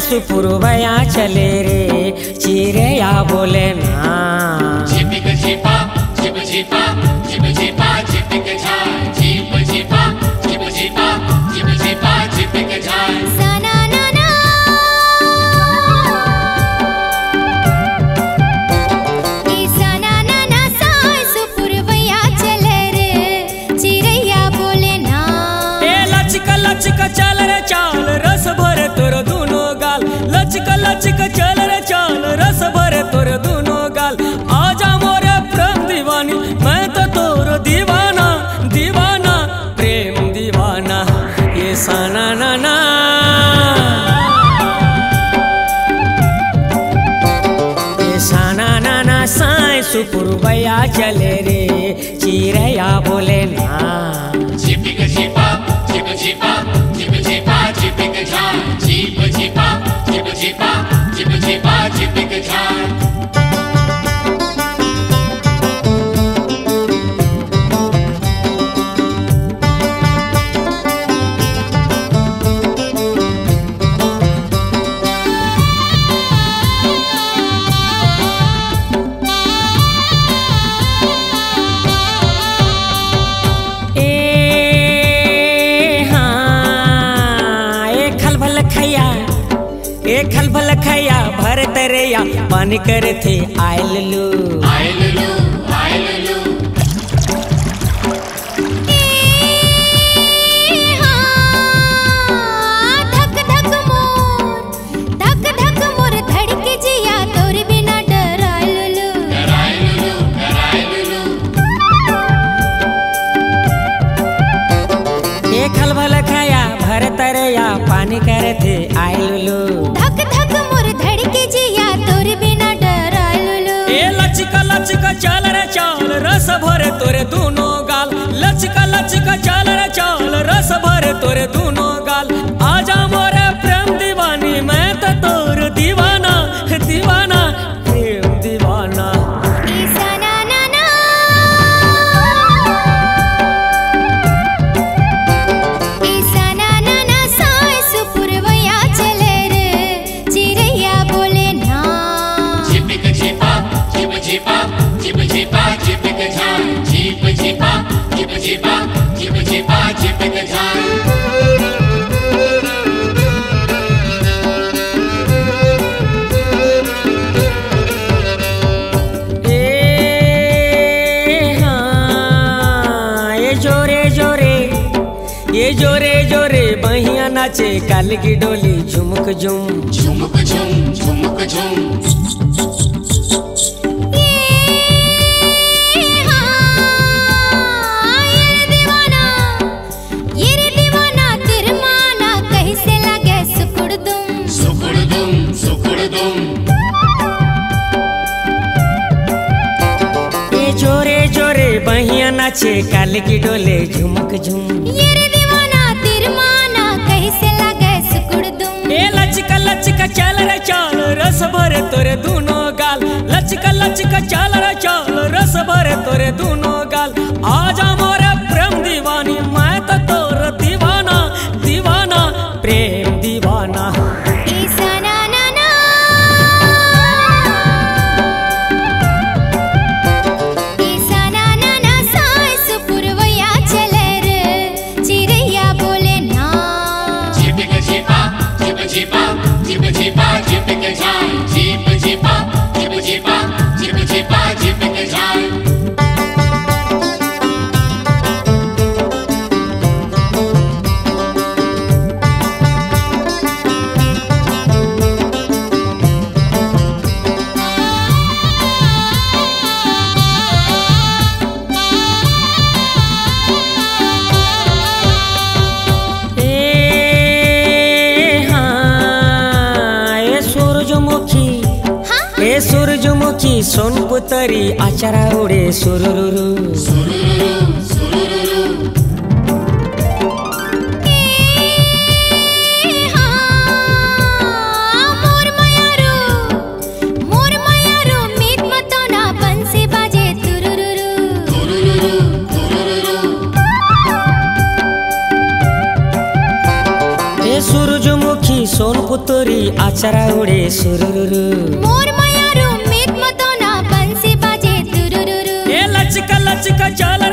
सुपुरवया चले रे चिड़ैया बोले ना झिपिक झिपा झिप झिपा झिप झिपा झिपिक झाय झिप झिपा झिप झिपा झिप झिपा झिपिक झाय सना ना ना ई सना ना ना साय सुपुरवया चले रे चिड़ैया बोले ना ए लचक लचक चल रे चाल रस भरे तोर दूनो गाल लचक लचक चल रे चाल रस भरे तोर दूनो गाल आजा मोरे प्रेम दीवानी मैं तो तोर दीवाना दीवाना प्रेम दीवाना ये सना ना ना ये सना ना ना साई सुपुरवया चले रे चिड़ैया बोले ना झिपिक झिपा झिप झिपा झिप झिपा झिपिक झाय झिप झिपा झिप झिपा झिप झिपा झिपिक झाय खलबल खैया भर तरैया पानी करे थे आयल लू धक धक मोर धड़के जिया तोर बिना डरायलू ए खलबल खैया भर तरैया पानी करे थे आयल लू धक धक मोर धड़के जिया तोर बिना डरायलू ए लचका लचका चल रे चाल रस भरे तोरे दूनो गाल लचका लचका चल रे चाल रस भरे तोरे दूनो गाल आजा मोरे प्रेम दीवानी मैं तो तोर दीवाना दीवाना प्रेम दीवाना ई सना ना ना ई सना ना ना साय सुपुरवया चले रे चिड़ैया बोले ना झिपिक झिपा झिप झिपा झिप झिपा झिपिक झाय झिप झिपा झिप झिपा झिप झिपा झिपिक झाय ये जोरे जोरे बहिया नाचे काल की डोली झुमक झुम झुमक झुम झुमक झुम ये दीवाना तिरमाना कैसे लगे सुकुड़ सुकुड़ ये जोरे जोरे बहिया नाचे काल की डोले झुमक झुम ये दीवाना तिरमाना कैसे लगे सुकुड़ ए लचका लचका चल रे चाल रस भरे तोरे दूनो गाल लचका लचका चल रे चाल रस भरे तोरे दूनो गाल आजा मोरे प्रेम दीवानी मैं तो तोर दीवाना दीवाना प्रेम दीवाना ई सना ना ना ई सना ना ना सूरजमुखी सोनपुतरी आचारा उड़े सुरुरुरु सूरजमुखी सोनपुतरी आचारा उड़े सुरुरुरु मोर मायारू मीत मतोना बंसी बाजे तुरुरुरु ए लचका लचका चल